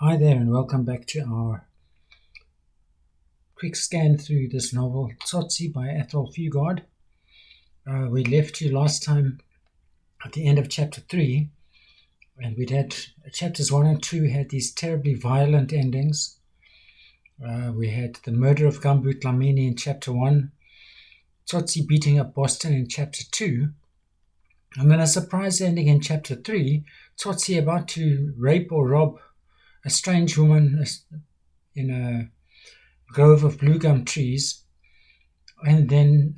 Hi there, and welcome back to our quick scan through this novel, Tsotsi by Athol Fugard. We left you last time at the end of chapter 3, and we'd had chapters 1 and 2 had these terribly violent endings. We had the murder of Gambut Lamini in chapter 1, Tsotsi beating up Boston in chapter 2, and then a surprise ending in chapter 3, Tsotsi about to rape or rob a strange woman in a grove of blue gum trees, and then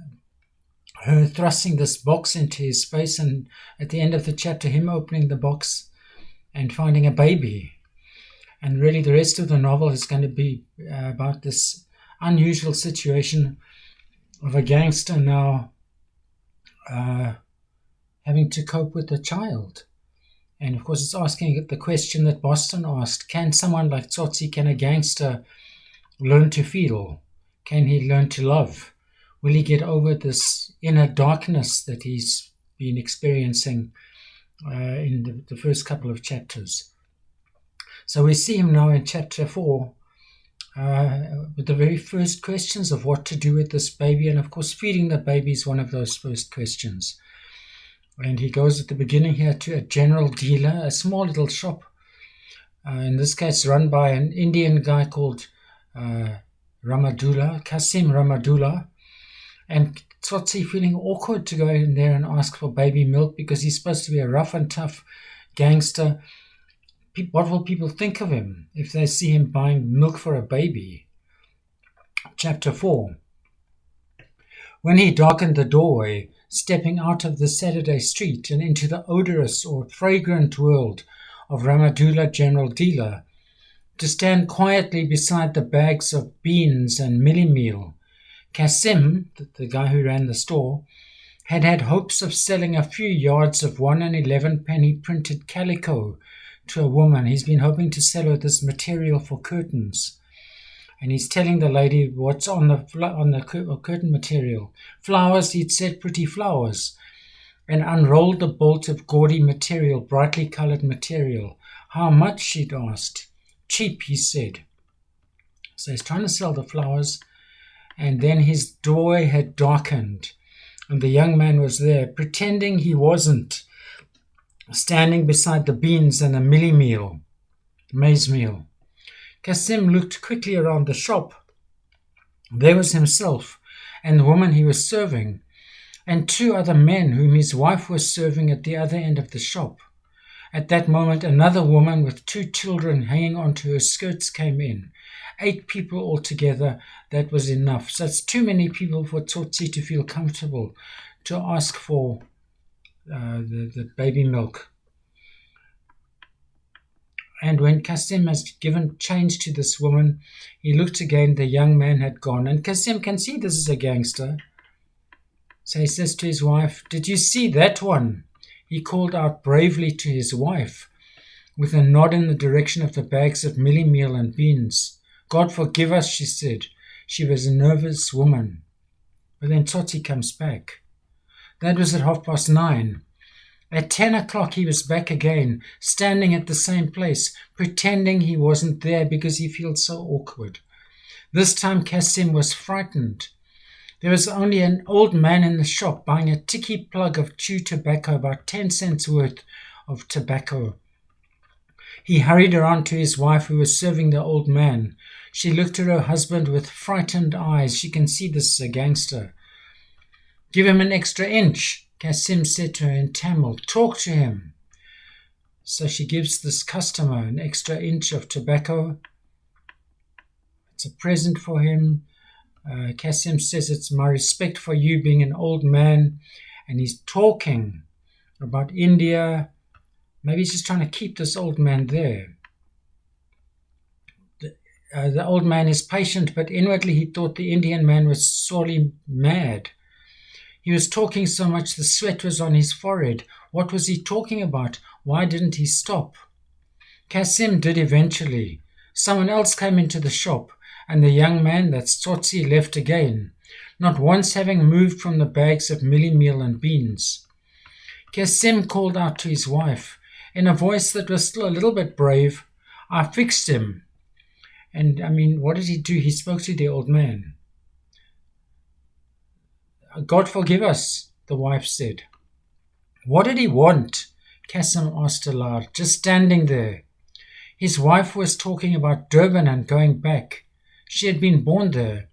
her thrusting this box into his space, and at the end of the chapter him opening the box and finding a baby. And really the rest of the novel is going to be about this unusual situation of a gangster now having to cope with a child. And of course it's asking the question that Boston asked: can someone like Tsotsi, can a gangster learn to feel? Can he learn to love? Will he get over this inner darkness that he's been experiencing in the first couple of chapters? So we see him now in chapter 4 with the very first questions of what to do with this baby. And of course, feeding the baby is one of those first questions. And he goes at the beginning here to a general dealer, a small little shop, in this case run by an Indian guy called Ramadullah, Kasim Ramadullah. And Tsotsi feeling awkward to go in there and ask for baby milk because he's supposed to be a rough and tough gangster. What will people think of him if they see him buying milk for a baby? Chapter 4. When he darkened the doorway, stepping out of the Saturday street and into the odorous or fragrant world of Ramadullah General Dealer, to stand quietly beside the bags of beans and millie meal, Kasim, the guy who ran the store, had hopes of selling a few yards of 1 and 11 penny printed calico to a woman. He's been hoping to sell her this material for curtains. And he's telling the lady what's on the curtain material. Flowers, he'd said, pretty flowers. And unrolled the bolt of gaudy material, brightly coloured material. How much, she'd asked. Cheap, he said. So he's trying to sell the flowers. And then his doorway had darkened. And the young man was there, pretending he wasn't, standing beside the beans and the maize meal. Kasim looked quickly around the shop. There was himself and the woman he was serving, and 2 other men whom his wife was serving at the other end of the shop. At that moment, another woman with 2 children hanging onto her skirts came in. 8 people altogether, that was enough. So it's too many people for Tsotsi to feel comfortable to ask for the baby milk. And when Kasim has given change to this woman, he looked again, the young man had gone. And Kasim can see this is a gangster. So he says to his wife, "Did you see that one?" He called out bravely to his wife, with a nod in the direction of the bags of millie meal and beans. "God forgive us," she said. She was a nervous woman. But then Tsotsi comes back. That was at 9:30. At 10 o'clock he was back again, standing at the same place, pretending he wasn't there because he feels so awkward. This time Kasim was frightened. There was only an old man in the shop buying a ticky plug of chew tobacco, about 10 cents worth of tobacco. He hurried around to his wife, who was serving the old man. She looked at her husband with frightened eyes. She can see this is a gangster. "Give him an extra inch," Kasim said to her in Tamil. "Talk to him." So she gives this customer an extra inch of tobacco. It's a present for him. Kasim says, "It's my respect for you being an old man." And he's talking about India. Maybe he's just trying to keep this old man there. The old man is patient, but inwardly he thought the Indian man was sorely mad. He was talking so much the sweat was on his forehead. What was he talking about? Why didn't he stop? Kasim did eventually. Someone else came into the shop, and the young man, that's Tsotsi, left again, not once having moved from the bags of millie meal and beans. Kasim called out to his wife, in a voice that was still a little bit brave, I fixed him. And, what did he do? He spoke to the old man. God forgive us, the wife said. What did he want? Cassim asked aloud, just standing there. His wife was talking about Durban and going back. She had been born there.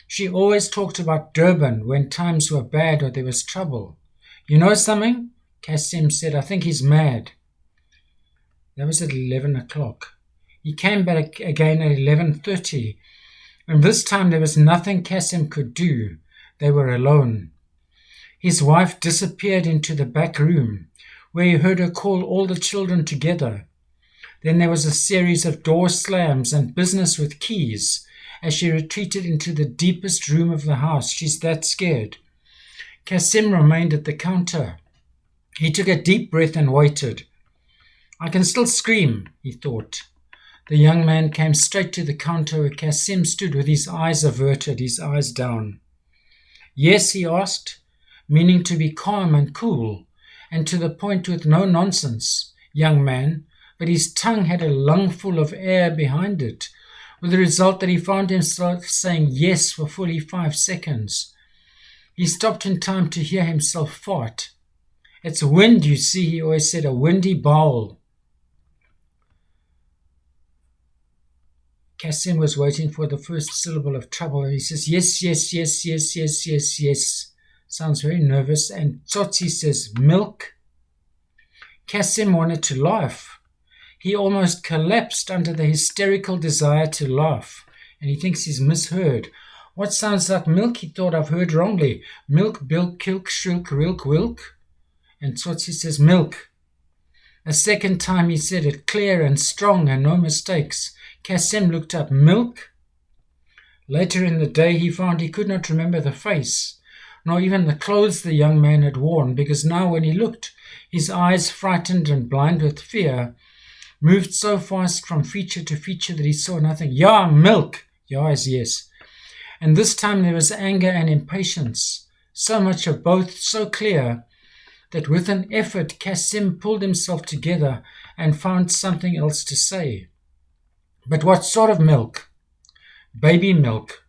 She always talked about Durban when times were bad or there was trouble. You know something? Cassim said, I think he's mad. That was at 11 o'clock. He came back again at 11:30, and this time there was nothing Cassim could do. They were alone. His wife disappeared into the back room, where he heard her call all the children together. Then there was a series of door slams and business with keys as she retreated into the deepest room of the house. She's that scared. Cassim remained at the counter. He took a deep breath and waited. I can still scream, he thought. The young man came straight to the counter where Cassim stood with his eyes averted, his eyes down. Yes, he asked, meaning to be calm and cool, and to the point with no nonsense, young man, but his tongue had a lungful of air behind it, with the result that he found himself saying yes for fully 5 seconds. He stopped in time to hear himself fart. It's wind, you see, he always said, a windy bowl. Cassim was waiting for the first syllable of trouble, and he says, yes, yes, yes, yes, yes, yes, yes. Sounds very nervous. And Tsotsi says, milk. Cassim wanted to laugh. He almost collapsed under the hysterical desire to laugh, and he thinks he's misheard. What sounds like milk? He thought, I've heard wrongly. Milk, bilk, kilk, shrilk, rilk, wilk. And Tsotsi says, milk. A second time he said it, clear and strong and no mistakes. Cassim looked up, milk? Later in the day he found he could not remember the face, nor even the clothes the young man had worn, because now when he looked, his eyes, frightened and blind with fear, moved so fast from feature to feature that he saw nothing. Ja, milk! Ja is yes. And this time there was anger and impatience, so much of both, so clear, that with an effort Cassim pulled himself together and found something else to say. But what sort of milk? Baby milk.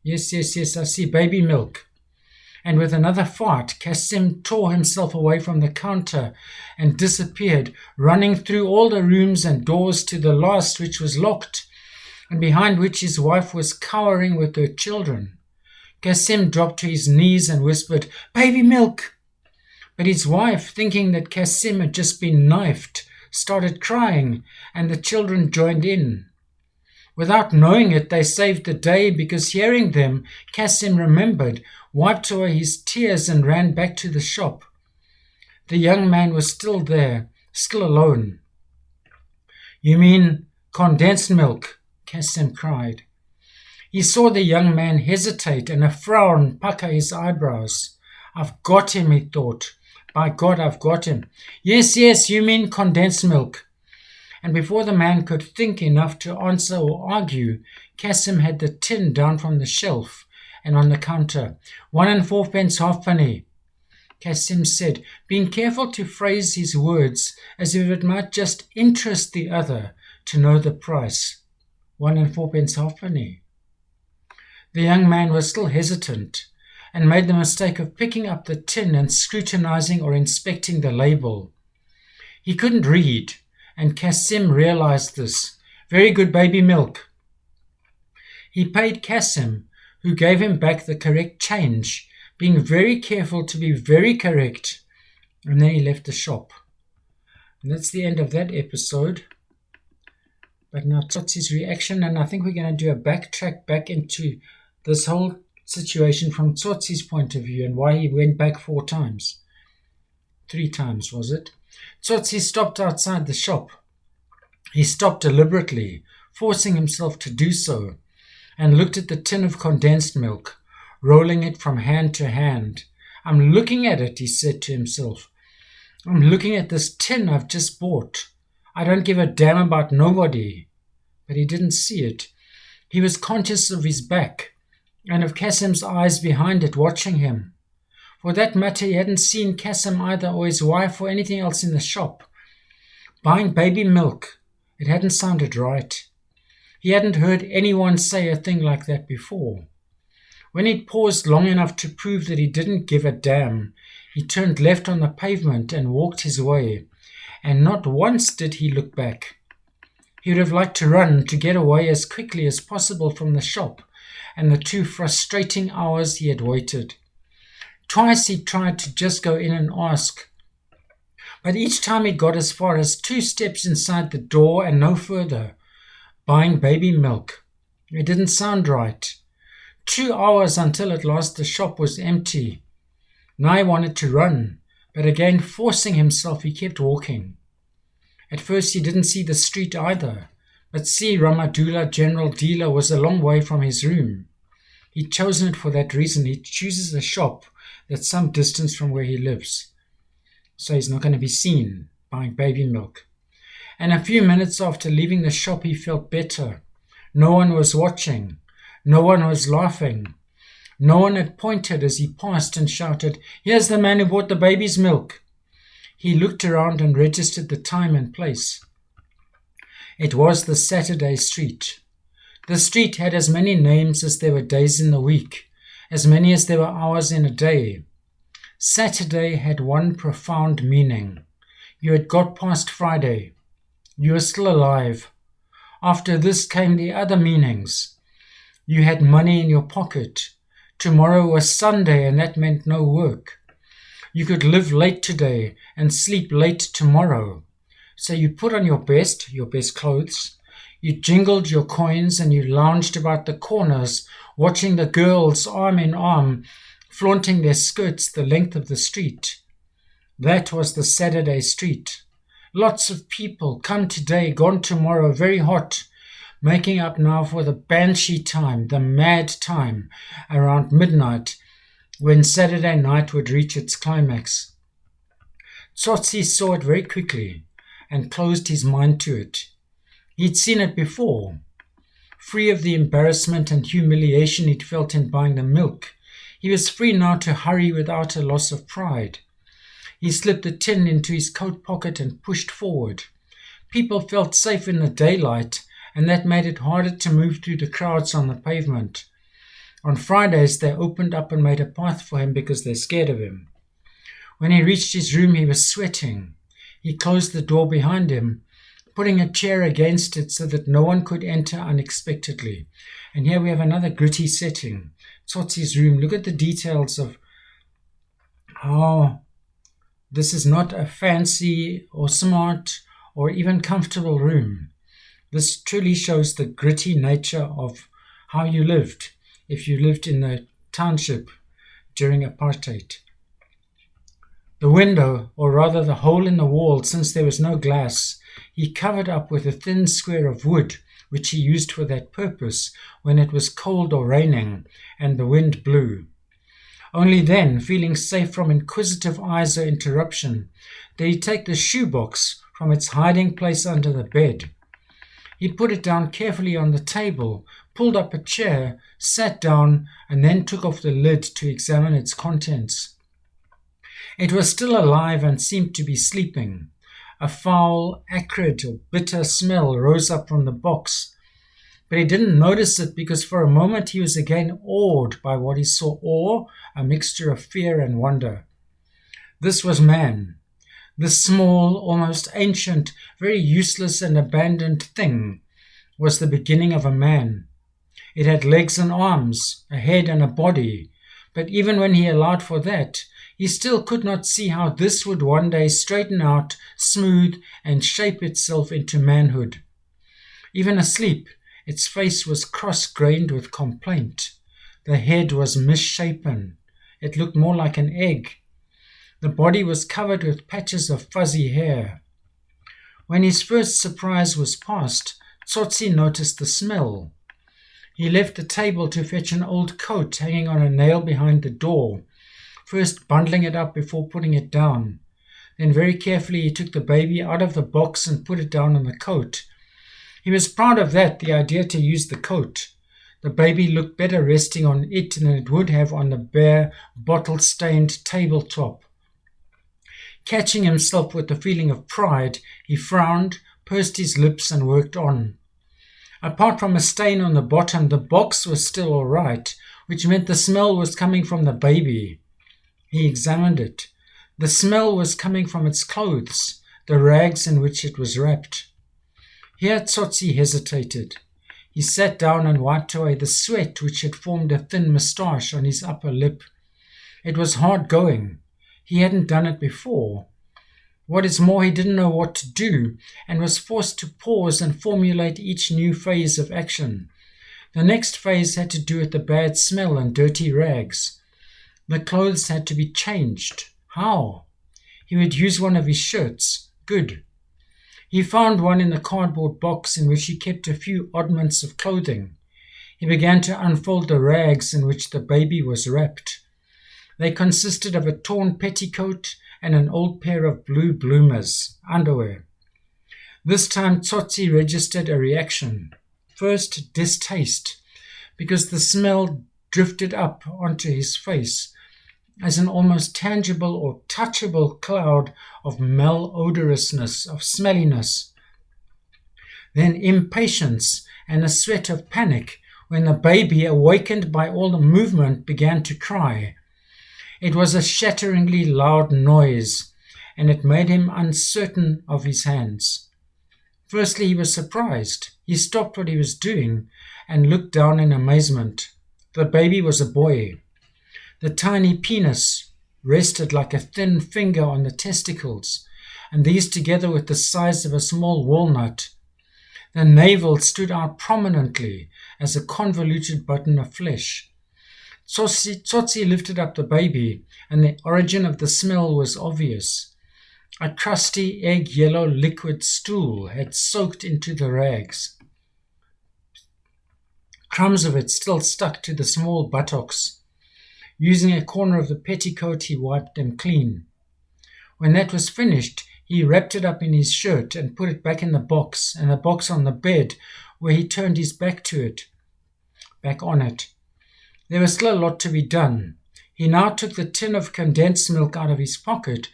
Yes, yes, yes, I see, baby milk. And with another fart, Cassim tore himself away from the counter and disappeared, running through all the rooms and doors to the last, which was locked, and behind which his wife was cowering with her children. Cassim dropped to his knees and whispered, baby milk! But his wife, thinking that Cassim had just been knifed, started crying, and the children joined in. Without knowing it, they saved the day, because hearing them, Cassim remembered, wiped away his tears and ran back to the shop. The young man was still there, still alone. You mean condensed milk? Cassim cried. He saw the young man hesitate and a frown pucker his eyebrows. I've got him, he thought. By God, I've got him. Yes, yes, you mean condensed milk. And before the man could think enough to answer or argue, Cassim had the tin down from the shelf and on the counter. 1 4 halfpenny. Cassim said, being careful to phrase his words as if it might just interest the other to know the price. 1 4 halfpenny. The young man was still hesitant and made the mistake of picking up the tin and scrutinizing or inspecting the label. He couldn't read, and Cassim realized this. Very good baby milk. He paid Cassim, who gave him back the correct change, being very careful to be very correct, and then he left the shop. And that's the end of that episode. But now Tsotsi's reaction, and I think we're going to do a backtrack back into this whole situation from Tsotsi's point of view and why he went back 4 times. 3 times, was it? Tsotsi stopped outside the shop. He stopped deliberately, forcing himself to do so, and looked at the tin of condensed milk, rolling it from hand to hand. I'm looking at it, he said to himself. I'm looking at this tin I've just bought. I don't give a damn about nobody. But he didn't see it. He was conscious of his back, and of Cassim's eyes behind it watching him. For that matter, he hadn't seen Cassim either, or his wife, or anything else in the shop. Buying baby milk, It hadn't sounded right. He hadn't heard anyone say a thing like that before. When he'd paused long enough to prove that he didn't give a damn, he turned left on the pavement and walked his way, and not once did he look back. He would have liked to run to get away as quickly as possible from the shop and the 2 frustrating hours he had waited. Twice he tried to just go in and ask, but each time he got as far as 2 steps inside the door and no further, buying baby milk. It didn't sound right. 2 hours until at last the shop was empty. Now he wanted to run, but again forcing himself he kept walking. At first he didn't see the street either, but see Ramadula General Dealer was a long way from his room. He'd chosen it for that reason. He chooses a shop that's some distance from where he lives, so he's not going to be seen buying baby milk. And a few minutes after leaving the shop he felt better. No one was watching. No one was laughing. No one had pointed as he passed and shouted, "Here's the man who bought the baby's milk." He looked around and registered the time and place. It was the Saturday street. The street had as many names as there were days in the week, as many as there were hours in a day. Saturday had one profound meaning. You had got past Friday. You were still alive. After this came the other meanings. You had money in your pocket. Tomorrow was Sunday, and that meant no work. You could live late today and sleep late tomorrow. So you put on your best clothes. You jingled your coins and you lounged about the corners, watching the girls arm in arm, flaunting their skirts the length of the street. That was the Saturday street. Lots of people, come today, gone tomorrow, very hot, making up now for the banshee time, the mad time, around midnight, when Saturday night would reach its climax. Tsotsi saw it very quickly and closed his mind to it. He'd seen it before. Free of the embarrassment and humiliation he'd felt in buying the milk, he was free now to hurry without a loss of pride. He slipped the tin into his coat pocket and pushed forward. People felt safe in the daylight, and that made it harder to move through the crowds on the pavement. On Fridays, they opened up and made a path for him because they're scared of him. When he reached his room, he was sweating. He closed the door behind him, putting a chair against it so that no one could enter unexpectedly. And here we have another gritty setting. Tsotsi's room. Look at the details of how this is not a fancy or smart or even comfortable room. This truly shows the gritty nature of how you lived if you lived in the township during apartheid. The window, or rather the hole in the wall, since there was no glass, he covered up with a thin square of wood, which he used for that purpose when it was cold or raining and the wind blew. Only then, feeling safe from inquisitive eyes or interruption, did he take the shoebox from its hiding place under the bed. He put it down carefully on the table, pulled up a chair, sat down, and then took off the lid to examine its contents. It was still alive and seemed to be sleeping. A foul, acrid, or bitter smell rose up from the box, but he didn't notice it because for a moment he was again awed by what he saw, awe, a mixture of fear and wonder. This was man. This small, almost ancient, very useless and abandoned thing was the beginning of a man. It had legs and arms, a head and a body, but even when he allowed for that, he still could not see how this would one day straighten out, smooth, and shape itself into manhood. Even asleep, its face was cross-grained with complaint. The head was misshapen. It looked more like an egg. The body was covered with patches of fuzzy hair. When his first surprise was past, Tsotsi noticed the smell. He left the table to fetch an old coat hanging on a nail behind the door, first bundling it up before putting it down. Then very carefully he took the baby out of the box and put it down on the coat. He was proud of that, the idea to use the coat. The baby looked better resting on it than it would have on the bare, bottle-stained tabletop. Catching himself with the feeling of pride, he frowned, pursed his lips and worked on. Apart from a stain on the bottom, the box was still all right, which meant the smell was coming from the baby. He examined it. The smell was coming from its clothes, the rags in which it was wrapped. Here Tsotsi hesitated. He sat down and wiped away the sweat which had formed a thin moustache on his upper lip. It was hard going. He hadn't done it before. What is more, he didn't know what to do and was forced to pause and formulate each new phase of action. The next phase had to do with the bad smell and dirty rags. The clothes had to be changed. How? He would use one of his shirts. Good. He found one in the cardboard box in which he kept a few oddments of clothing. He began to unfold the rags in which the baby was wrapped. They consisted of a torn petticoat and an old pair of blue bloomers, underwear. This time Tsotsi registered a reaction. First, distaste, because the smell drifted up onto his face as an almost tangible or touchable cloud of malodorousness, of smelliness. Then impatience and a sweat of panic when the baby, awakened by all the movement, began to cry. It was a shatteringly loud noise, and it made him uncertain of his hands. Firstly, he was surprised. He stopped what he was doing and looked down in amazement. The baby was a boy. The tiny penis rested like a thin finger on the testicles, and these together with the size of a small walnut. The navel stood out prominently as a convoluted button of flesh. Tsotsi lifted up the baby, and the origin of the smell was obvious. A crusty egg-yellow liquid stool had soaked into the rags. Crumbs of it still stuck to the small buttocks. Using a corner of the petticoat, he wiped them clean. When that was finished, he wrapped it up in his shirt and put it back in the box, and the box on the bed, where he turned his back on it. There was still a lot to be done. He now took the tin of condensed milk out of his pocket,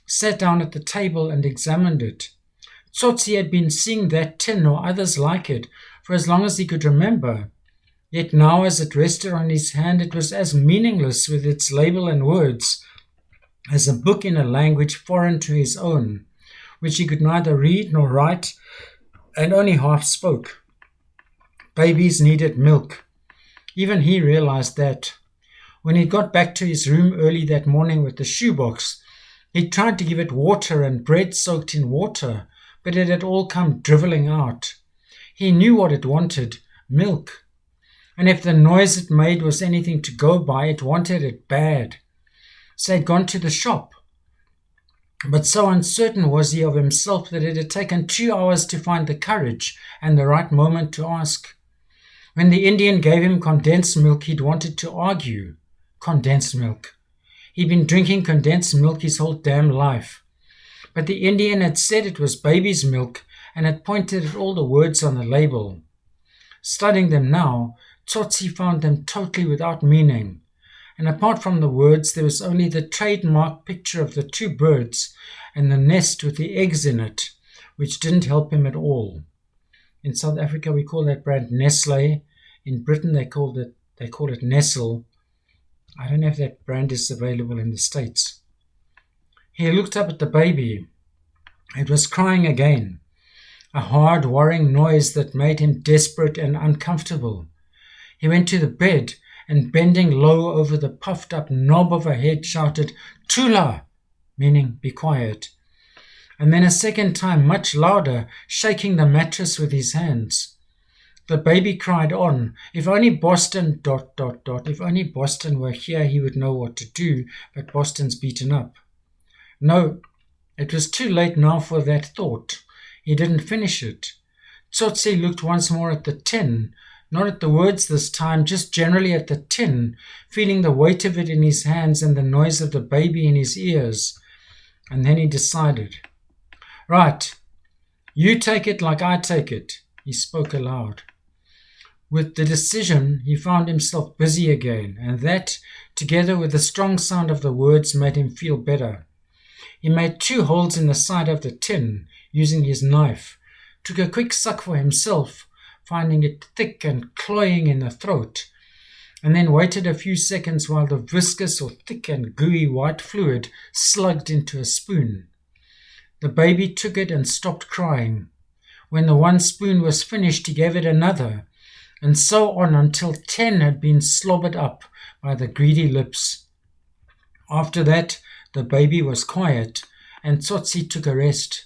sat down at the table and examined it. Tsotsi had been seeing that tin or others like it for as long as he could remember. Yet now, as it rested on his hand, it was as meaningless with its label and words as a book in a language foreign to his own, which he could neither read nor write and only half spoke. Babies needed milk. Even he realized that. When he got back to his room early that morning with the shoebox, he tried to give it water and bread soaked in water, but it had all come drivelling out. He knew what it wanted, milk. And if the noise it made was anything to go by, it wanted it bad. So he had gone to the shop. But so uncertain was he of himself that it had taken 2 hours to find the courage and the right moment to ask. When the Indian gave him condensed milk, he'd wanted to argue. Condensed milk. He'd been drinking condensed milk his whole damn life. But the Indian had said it was baby's milk and had pointed at all the words on the label. Studying them now, Tsotsi found them totally without meaning. And apart from the words, there was only the trademark picture of the 2 birds and the nest with the eggs in it, which didn't help him at all. In South Africa, we call that brand Nestle. In Britain, they call it Nestle. I don't know if that brand is available in the States. He looked up at the baby. It was crying again, a hard, worrying noise that made him desperate and uncomfortable. He went to the bed and, bending low over the puffed-up knob of a head, shouted, "Tula!" meaning be quiet. And then a second time, much louder, shaking the mattress with his hands. The baby cried on, if only Boston... If only Boston were here, he would know what to do, but Boston's beaten up. No, it was too late now for that thought. He didn't finish it. Tsotsi looked once more at the tin, not at the words this time, just generally at the tin, feeling the weight of it in his hands and the noise of the baby in his ears. And then he decided. Right, you take it like I take it, he spoke aloud. With the decision, he found himself busy again, and that, together with the strong sound of the words, made him feel better. He made 2 holes in the side of the tin, using his knife, took a quick suck for himself, finding it thick and cloying in the throat, and then waited a few seconds while the viscous or thick and gooey white fluid slugged into a spoon. The baby took it and stopped crying. When the one spoon was finished, he gave it another, and so on until 10 had been slobbered up by the greedy lips. After that, the baby was quiet, and Tsotsi took a rest.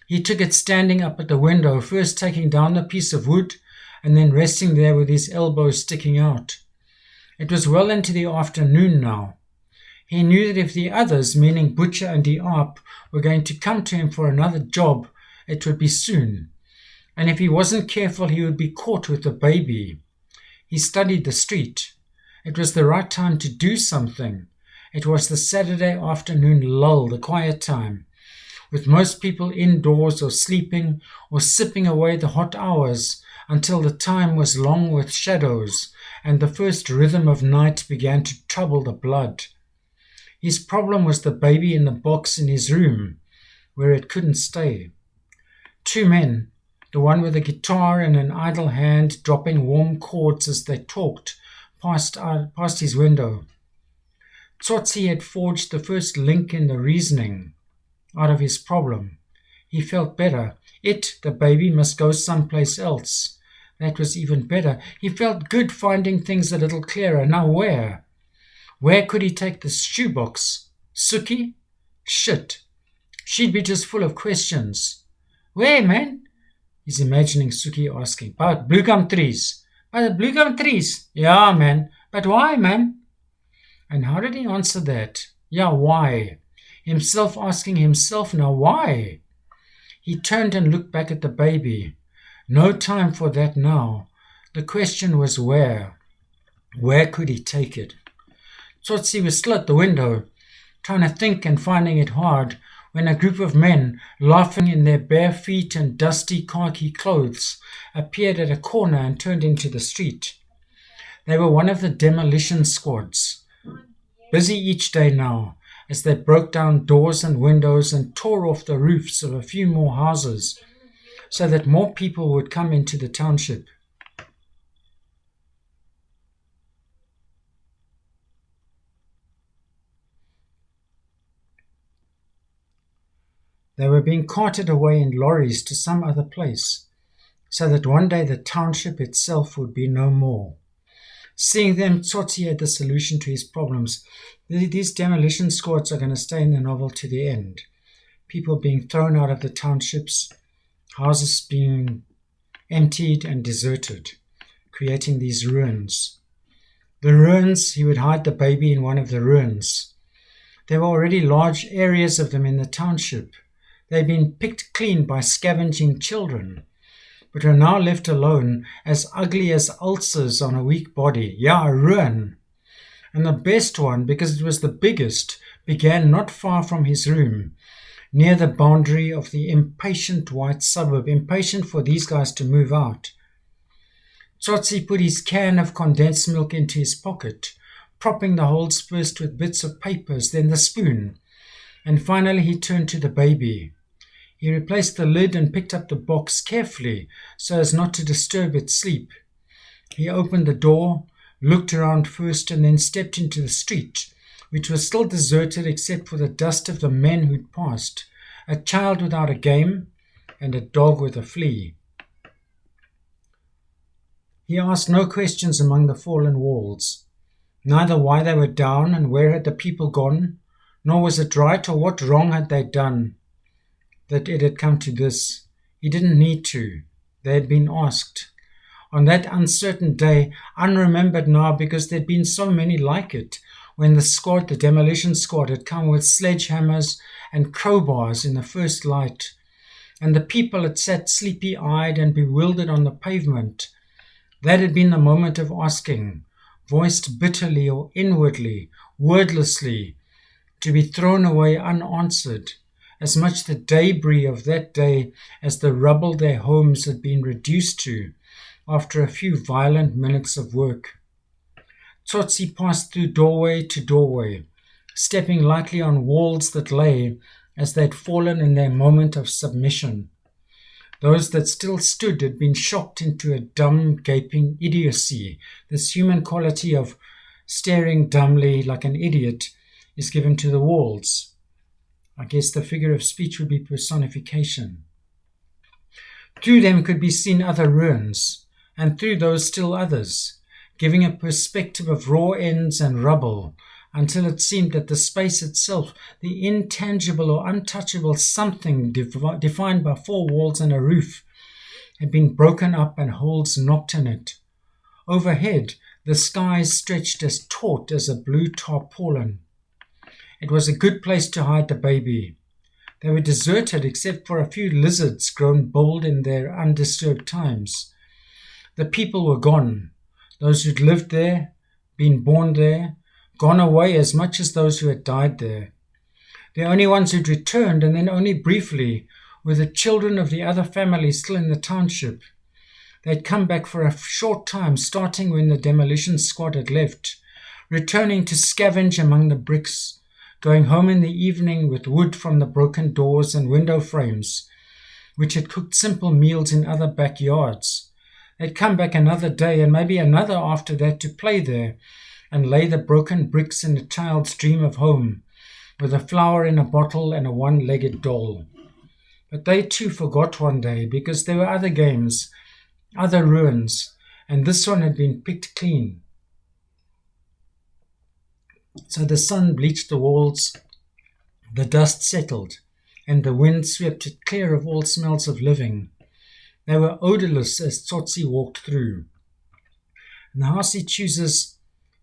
He took it standing up at the window, first taking down the piece of wood, and then resting there with his elbows sticking out. It was well into the afternoon now. He knew that if the others, meaning Butcher and Diab, were going to come to him for another job, it would be soon. And if he wasn't careful, he would be caught with the baby. He studied the street. It was the right time to do something. It was the Saturday afternoon lull, the quiet time, with most people indoors or sleeping or sipping away the hot hours until the time was long with shadows and the first rhythm of night began to trouble the blood. His problem was the baby in the box in his room, where it couldn't stay. 2 men, the one with a guitar and an idle hand dropping warm chords as they talked, passed his window. Tsotsi had forged the first link in the reasoning out of his problem. He felt better. It, the baby, must go someplace else. That was even better. He felt good finding things a little clearer. Now where? Where could he take the shoebox? Suki? Shit. She'd be just full of questions. Where, man? He's imagining Suki asking. About blue gum trees. By the blue gum trees? Yeah, man. But why, man? And how did he answer that? Yeah, why? Himself asking himself now, why? He turned and looked back at the baby. No time for that now. The question was where? Where could he take it? Tsotsi was still at the window, trying to think and finding it hard, when a group of men, laughing in their bare feet and dusty khaki clothes, appeared at a corner and turned into the street. They were one of the demolition squads, busy each day now, as they broke down doors and windows and tore off the roofs of a few more houses, so that more people would come into the township. They were being carted away in lorries to some other place, so that one day the township itself would be no more. Seeing them, Tsotsi had the solution to his problems. These demolition squads are going to stay in the novel to the end. People being thrown out of the townships, houses being emptied and deserted, creating these ruins. The ruins, he would hide the baby in one of the ruins. There were already large areas of them in the township. They'd been picked clean by scavenging children, but were now left alone, as ugly as ulcers on a weak body. Yeah, a ruin. And the best one, because it was the biggest, began not far from his room, near the boundary of the impatient white suburb, impatient for these guys to move out. Tsotsi put his can of condensed milk into his pocket, propping the holes first with bits of papers, then the spoon, and finally he turned to the baby. He replaced the lid and picked up the box carefully so as not to disturb its sleep. He opened the door, looked around first, and then stepped into the street, which was still deserted except for the dust of the men who'd passed, a child without a game, and a dog with a flea. He asked no questions among the fallen walls, neither why they were down and where had the people gone, nor was it right or what wrong had they done that it had come to this. He didn't need to. They had been asked. On that uncertain day, unremembered now because there'd been so many like it, when the demolition squad, had come with sledgehammers and crowbars in the first light, and the people had sat sleepy-eyed and bewildered on the pavement. That had been the moment of asking, voiced bitterly or inwardly, wordlessly, to be thrown away unanswered, as much the debris of that day as the rubble their homes had been reduced to after a few violent minutes of work. Tsotsi passed through doorway to doorway, stepping lightly on walls that lay as they'd fallen in their moment of submission. Those that still stood had been shocked into a dumb, gaping idiocy. This human quality of staring dumbly like an idiot is given to the walls. I guess the figure of speech would be personification. Through them could be seen other ruins, and through those still others, giving a perspective of raw ends and rubble, until it seemed that the space itself, the intangible or untouchable something defined by four walls and a roof, had been broken up and holes knocked in it. Overhead, the skies stretched as taut as a blue tarpaulin. It was a good place to hide the baby. They were deserted except for a few lizards grown bold in their undisturbed times. The people were gone, those who'd lived there, been born there, gone away as much as those who had died there. The only ones who'd returned, and then only briefly, were the children of the other families still in the township. They'd come back for a short time, starting when the demolition squad had left, returning to scavenge among the bricks, going home in the evening with wood from the broken doors and window frames, which had cooked simple meals in other backyards. They'd come back another day and maybe another after that to play there and lay the broken bricks in a child's dream of home, with a flower in a bottle and a one-legged doll. But they too forgot one day, because there were other games, other ruins, and this one had been picked clean. So the sun bleached the walls, the dust settled, and the wind swept it clear of all smells of living. They were odorless as Tsotsi walked through. And the house he chooses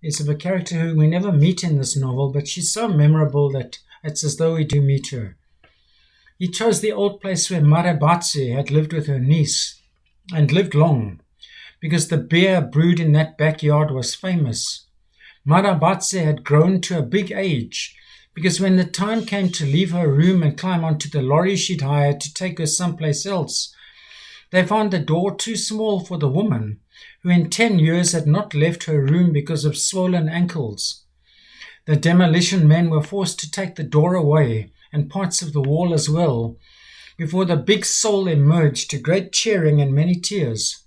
is of a character whom we never meet in this novel, but she's so memorable that it's as though we do meet her. He chose the old place where Marabatse had lived with her niece, and lived long, because the beer brewed in that backyard was famous. Marabatse had grown to a big age, because when the time came to leave her room and climb onto the lorry she'd hired to take her someplace else, they found the door too small for the woman, who in 10 years had not left her room because of swollen ankles. The demolition men were forced to take the door away, and parts of the wall as well, before the big soul emerged to great cheering and many tears.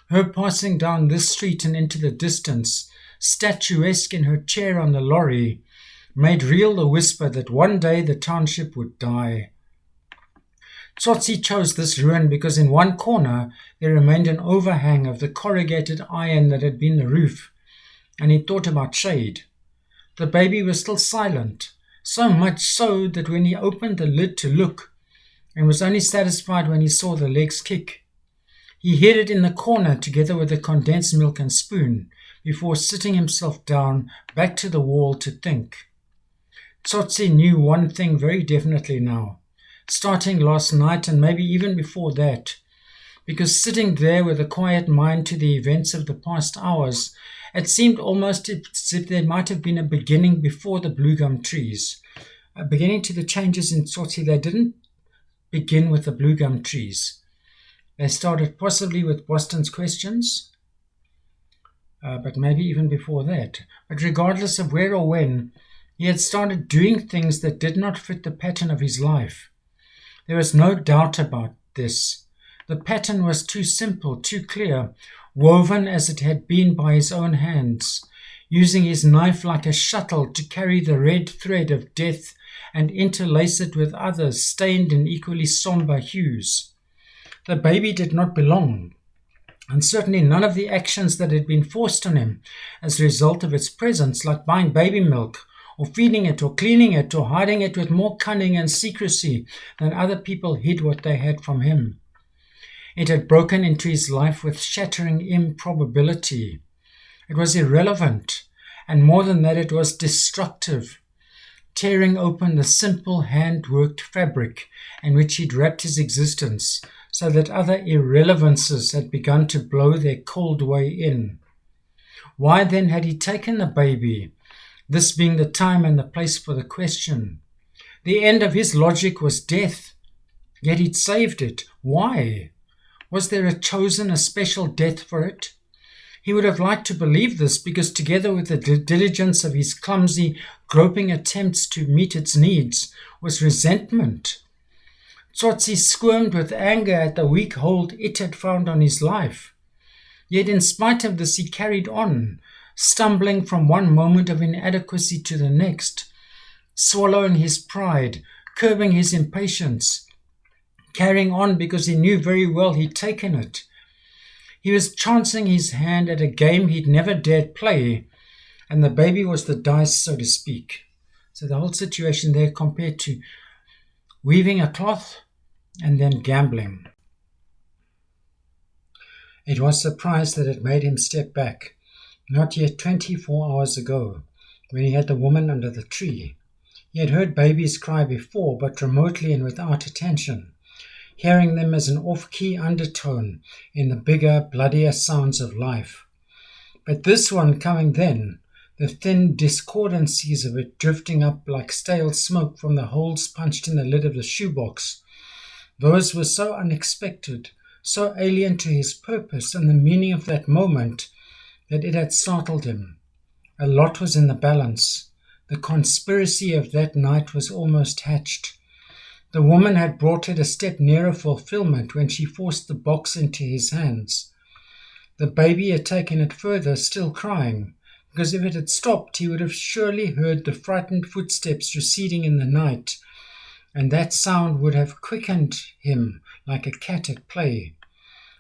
Her passing down this street and into the distance, statuesque in her chair on the lorry, made real the whisper that one day the township would die. Tsotsi chose this ruin because in one corner there remained an overhang of the corrugated iron that had been the roof, and he thought about shade. The baby was still silent, so much so that when he opened the lid to look, and was only satisfied when he saw the legs kick, he hid it in the corner together with the condensed milk and spoon, before sitting himself down back to the wall to think. Tsotsi knew one thing very definitely now, starting last night and maybe even before that, because sitting there with a quiet mind to the events of the past hours, it seemed almost as if there might have been a beginning before the blue gum trees. A beginning to the changes in Tsotsi. They didn't begin with the blue gum trees. They started possibly with Boston's questions, but maybe even before that. But regardless of where or when, he had started doing things that did not fit the pattern of his life. There was no doubt about this. The pattern was too simple, too clear, woven as it had been by his own hands, using his knife like a shuttle to carry the red thread of death and interlace it with others stained in equally somber hues. The baby did not belong, and certainly none of the actions that had been forced on him as a result of its presence, like buying baby milk, or feeding it, or cleaning it, or hiding it with more cunning and secrecy than other people hid what they had from him. It had broken into his life with shattering improbability. It was irrelevant, and more than that, it was destructive, tearing open the simple hand-worked fabric in which he'd wrapped his existence, so that other irrelevances had begun to blow their cold way in. Why then had he taken the baby? This being the time and the place for the question. The end of his logic was death, yet he'd saved it. Why? Was there a special death for it? He would have liked to believe this, because together with the diligence of his clumsy, groping attempts to meet its needs was resentment. Tsotsi squirmed with anger at the weak hold it had found on his life. Yet in spite of this he carried on, stumbling from one moment of inadequacy to the next, swallowing his pride, curbing his impatience, carrying on because he knew very well he'd taken it. He was chancing his hand at a game he'd never dared play, and the baby was the dice, so to speak. So the whole situation there compared to weaving a cloth and then gambling. It was surprise that it made him step back, not yet 24 hours ago, when he had the woman under the tree. He had heard babies cry before, but remotely and without attention, hearing them as an off-key undertone in the bigger, bloodier sounds of life. But this one coming then, the thin discordancies of it drifting up like stale smoke from the holes punched in the lid of the shoebox, those were so unexpected, so alien to his purpose and the meaning of that moment, that it had startled him. A lot was in the balance. The conspiracy of that night was almost hatched. The woman had brought it a step nearer fulfillment when she forced the box into his hands. The baby had taken it further, still crying, because if it had stopped, he would have surely heard the frightened footsteps receding in the night, and that sound would have quickened him like a cat at play.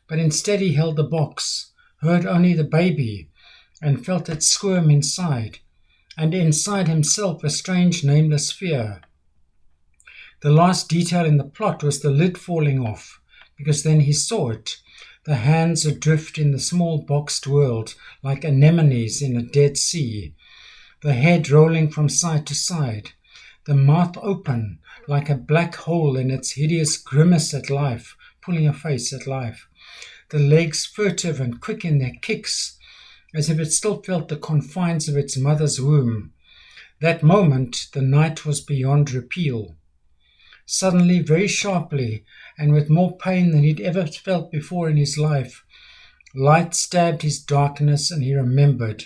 But instead he held the box, heard only the baby, and felt it squirm inside, and inside himself a strange nameless fear. The last detail in the plot was the lid falling off, because then he saw it, the hands adrift in the small boxed world like anemones in a dead sea, the head rolling from side to side, the mouth open like a black hole in its hideous grimace at life, pulling a face at life, the legs furtive and quick in their kicks, as if it still felt the confines of its mother's womb. That moment, the night was beyond repeal. Suddenly, very sharply, and with more pain than he'd ever felt before in his life, light stabbed his darkness and he remembered.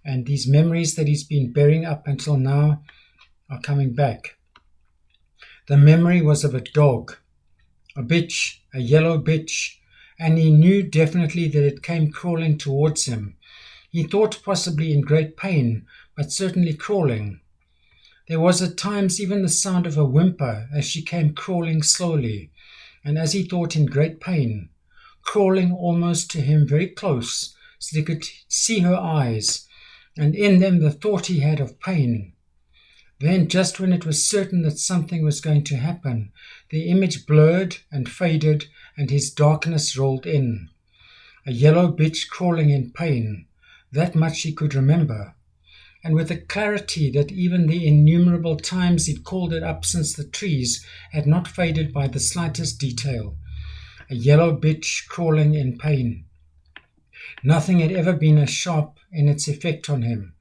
And these memories that he's been bearing up until now are coming back. The memory was of a dog, a bitch, a yellow bitch, and he knew definitely that it came crawling towards him. He thought possibly in great pain, but certainly crawling. There was at times even the sound of a whimper as she came crawling slowly, and as he thought in great pain, crawling almost to him very close, so that he could see her eyes, and in them the thought he had of pain. Then, just when it was certain that something was going to happen, the image blurred and faded, and his darkness rolled in. A yellow bitch crawling in pain, that much he could remember. And with a clarity that even the innumerable times he'd called it up since the trees had not faded by the slightest detail. A yellow bitch crawling in pain. Nothing had ever been as sharp in its effect on him.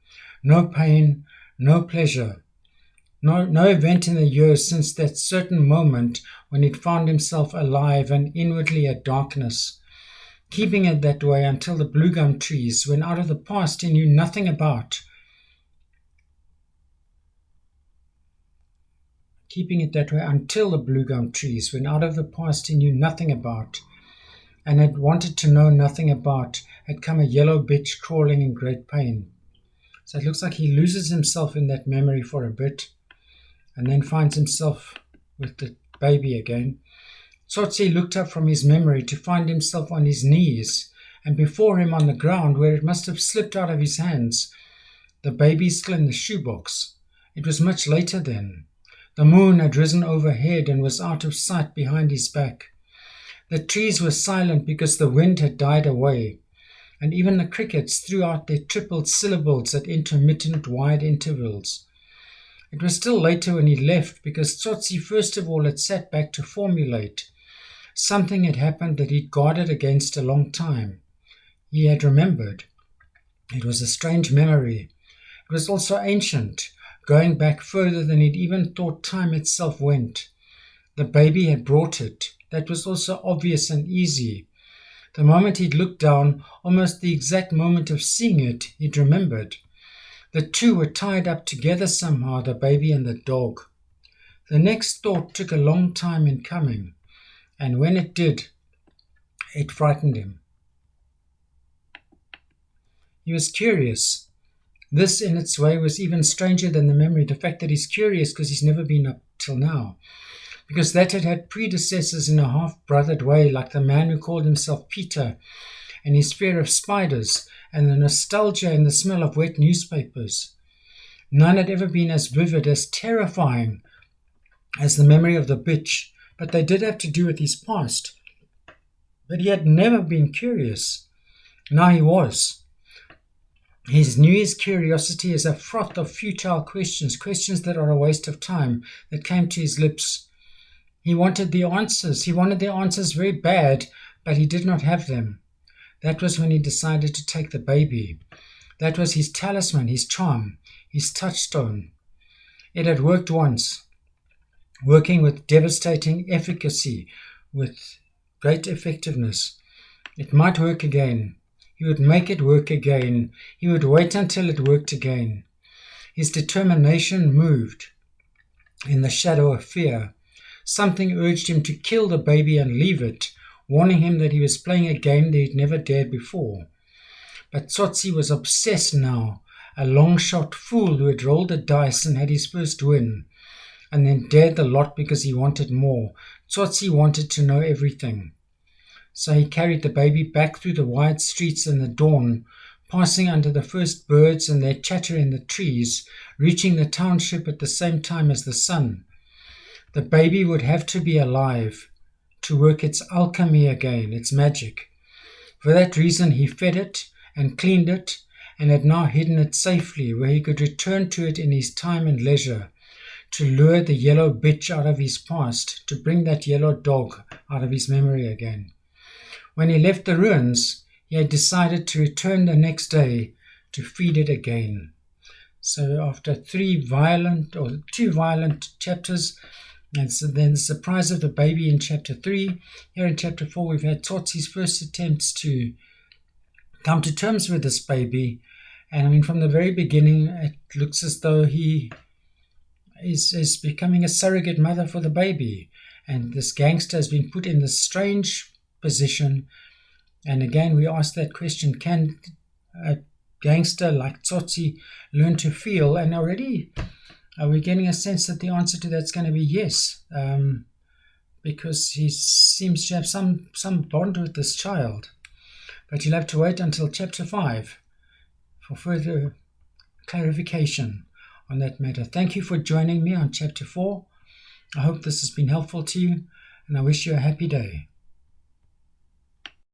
No pain, no pleasure. No event in the years since that certain moment when he'd found himself alive and inwardly at darkness. Keeping it that way until the bluegum trees, when out of the past he knew nothing about, and had wanted to know nothing about, had come a yellow bitch crawling in great pain. So it looks like he loses himself in that memory for a bit, and then finds himself with the baby again. Tsotsi looked up from his memory to find himself on his knees, and before him on the ground, where it must have slipped out of his hands, the baby still in the shoebox. It was much later then. The moon had risen overhead and was out of sight behind his back. The trees were silent because the wind had died away, and even the crickets threw out their tripled syllables at intermittent wide intervals. It was still later when he left because Tsotsi first of all had sat back to formulate. Something had happened that he'd guarded against a long time. He had remembered. It was a strange memory. It was also ancient, going back further than he'd even thought time itself went. The baby had brought it. That was also obvious and easy. The moment he'd looked down, almost the exact moment of seeing it, he'd remembered. The two were tied up together somehow, the baby and the dog. The next thought took a long time in coming, and when it did, it frightened him. He was curious. This, in its way, was even stranger than the memory, the fact that he's curious because he's never been up till now. Because that had had predecessors in a half-brothered way, like the man who called himself Peter, and his fear of spiders, and the nostalgia and the smell of wet newspapers. None had ever been as vivid, as terrifying as the memory of the bitch, but they did have to do with his past. But he had never been curious. Now he was. He knew his curiosity as a froth of futile questions, questions that are a waste of time, that came to his lips. He wanted the answers. He wanted the answers very bad, but he did not have them. That was when he decided to take the baby. That was his talisman, his charm, his touchstone. It had worked once, working with devastating efficacy, with great effectiveness. It might work again. He would make it work again. He would wait until it worked again. His determination moved in the shadow of fear. Something urged him to kill the baby and leave it, warning him that he was playing a game that he'd never dared before. But Tsotsi was obsessed now, a long-shot fool who had rolled the dice and had his first win, and then dared the lot because he wanted more. Tsotsi wanted to know everything. So he carried the baby back through the wide streets in the dawn, passing under the first birds and their chatter in the trees, reaching the township at the same time as the sun. The baby would have to be alive to work its alchemy again, its magic. For that reason he fed it and cleaned it and had now hidden it safely where he could return to it in his time and leisure, to lure the yellow bitch out of his past, to bring that yellow dog out of his memory again. When he left the ruins, he had decided to return the next day to feed it again. So after two violent chapters, and so then the surprise of the baby in chapter 3, here in chapter 4 we've had Tsotsi's first attempts to come to terms with this baby. And I mean, from the very beginning, it looks as though he is becoming a surrogate mother for the baby. And this gangster has been put in this strange position. And again, we ask that question, can a gangster like Tsotsi learn to feel? And already we're getting a sense that the answer to that's going to be yes, because he seems to have some bond with this child. But you'll have to wait until chapter 5 for further clarification on that matter. Thank you for joining me on chapter 4. I hope this has been helpful to you, and I wish you a happy day.